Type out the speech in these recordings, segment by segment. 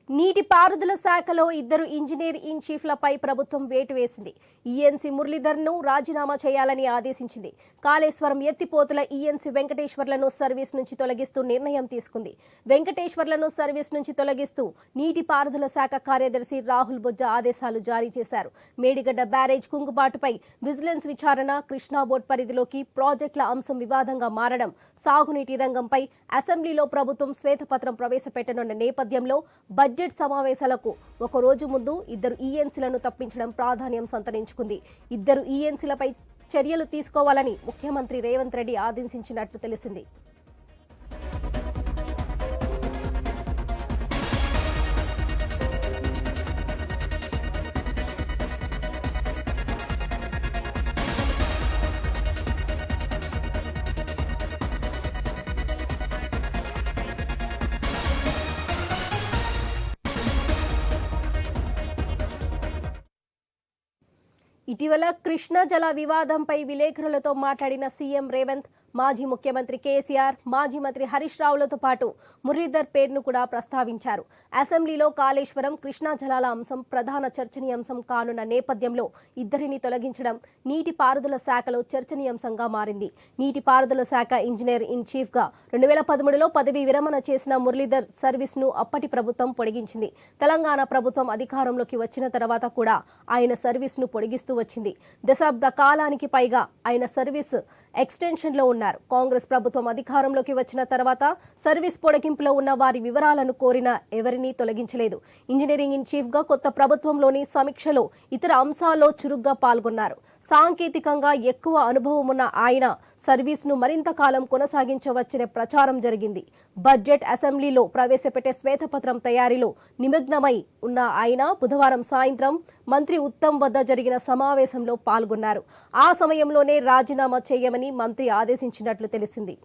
నీటిపారుదల శాఖలో ఇద్దరు ఇంజనీర్ ఇన్ చీఫ్లపై ప్రభుత్వం వేటు వేసింది. ఈఎన్సీ మురళీధర్ను రాజీనామా చేయాలని ఆదేశించింది. కాళేశ్వరం ఎత్తిపోతుల ఈఎన్సీ వెంకటేశ్వర్లను సర్వీస్ నుంచి తొలగిస్తూ నిర్ణయం తీసుకుంది. వెంకటేశ్వర్లను సర్వీస్ నుంచి తొలగిస్తూ నీటిపారుదల శాఖ కార్యదర్శి రాహుల్ బొజ్జా ఆదేశాలు జారీ చేశారు. మేడిగడ్డ బ్యారేజ్ కుంగుబాటుపై విజిలెన్స్ విచారణ, కృష్ణా బోర్డు పరిధిలోకి ప్రాజెక్టుల అంశం వివాదంగా మారడం, సాగునీటి రంగంపై అసెంబ్లీలో ప్రభుత్వం శ్వేతపత్రం ప్రవేశపెట్టనున్న నేపథ్యంలో బడ్జెట్ సమావేశాలకు ఒక రోజు ముందు ఇద్దరు ఈఎన్సీలను తప్పించడం ప్రాధాన్యం సంతరించుకుంది. ఇద్దరు ఈఎన్సీలపై చర్యలు తీసుకోవాలని ముఖ్యమంత్రి రేవంత్ రెడ్డి ఆదేశించినట్లు తెలిసింది. ఇటీవల కృష్ణా జల వివాదంపై విలేకరులతో మాట్లాడిన సీఎం రేవంత్ మాజీ ముఖ్యమంత్రి కేసీఆర్, మాజీ మంత్రి హరీష్ రావులతో పాటు మురళీధర్ పేరును కూడా ప్రస్తావించారు. అసెంబ్లీలో కాళేశ్వరం, కృష్ణా జలాల అంశం ప్రధాన చర్చనీయాంశం కానున్న నేపథ్యంలో ఇద్దరిని తొలగించడం నీటిపారుదల శాఖలో చర్చనీయాంశంగా మారింది. నీటిపారుదల శాఖ ఇంజనీర్ ఇన్ చీఫ్గా 2013లో పదవీ విరమణ చేసిన మురళీధర్ సర్వీస్ను అప్పటి ప్రభుత్వం పొడిగించింది. తెలంగాణ ప్రభుత్వం అధికారంలోకి వచ్చిన తర్వాత కూడా ఆయన సర్వీస్ను పొడిగిస్తూ వచ్చింది. దశాబ్ద కాలానికి పైగా ఆయన సర్వీస్ ఎక్స్టెన్షన్లో ఉన్నారు. కాంగ్రెస్ ప్రభుత్వం అధికారంలోకి వచ్చిన తర్వాత సర్వీస్ పొడిగింపులో ఉన్న వారి వివరాలను కోరినా ఎవరినీ తొలగించలేదు. ఇంజనీరింగ్ ఇన్ చీఫ్గా కొత్త ప్రభుత్వంలోని సమీక్షలో ఇతర అంశాల్లో చురుగ్గా పాల్గొన్నారు. సాంకేతికంగా ఎక్కువ అనుభవం ఉన్న ఆయన సర్వీస్ను మరింత కాలం కొనసాగించవచ్చనే ప్రచారం జరిగింది. బడ్జెట్ అసెంబ్లీలో ప్రవేశపెట్టే శ్వేతపత్రం తయారీలో నిమగ్నమై ఉన్న ఆయన బుధవారం సాయంత్రం మంత్రి ఉత్తమ్ వద్ద జరిగిన సమావేశంలో పాల్గొన్నారు. ఆ సమయంలోనే రాజీనామా చేయమని మంత్రి ఆదేశించినట్లు తెలిసింది.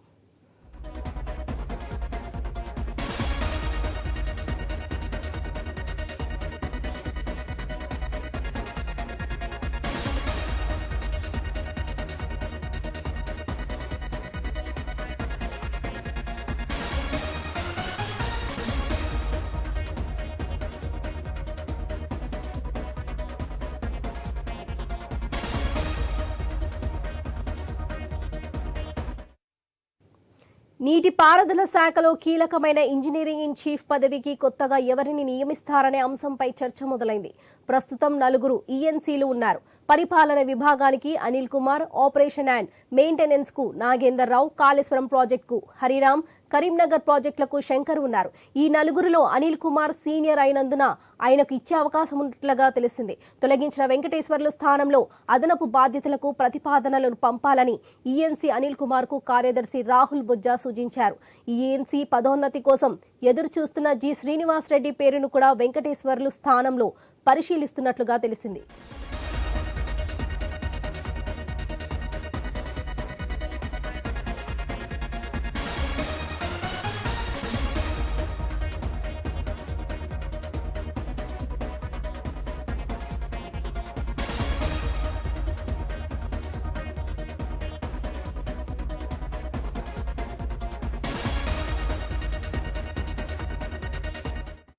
నీటిపారుదల శాఖలో కీలకమైన ఇంజనీరింగ్ ఇన్ చీఫ్ పదవికి కొత్తగా ఎవరిని నియమిస్తారనే అంశంపై చర్చ మొదలైంది. ప్రస్తుతం 4 ఈఎన్సీలు ఉన్నారు. పరిపాలన విభాగానికి Anil Kumar, operation and maintenance కు నాగేందర్ రావు, కాళేశ్వరం ప్రాజెక్టుకు హరిరామ్, కరీంనగర్ ప్రాజెక్టులకు శంకర్ ఉన్నారు. ఈ 4లో అనిల్ కుమార్ సీనియర్ అయినందున ఆయనకు ఇచ్చే అవకాశం ఉన్నట్లుగా తెలిసింది. తొలగించిన వెంకటేశ్వర్లు స్థానంలో అదనపు బాధ్యతలకు ప్రతిపాదనలను పంపాలని ఈఎన్సీ అనిల్ కుమార్ కు కార్యదర్శి రాహుల్ బొజ్జా సూచించారు. ఈఎన్సీ పదోన్నతి కోసం ఎదురు చూస్తున్న జి శ్రీనివాస్ రెడ్డి పేరును కూడా వెంకటేశ్వర్లు స్థానంలో పరిశీలిస్తున్నట్లుగా తెలిసింది.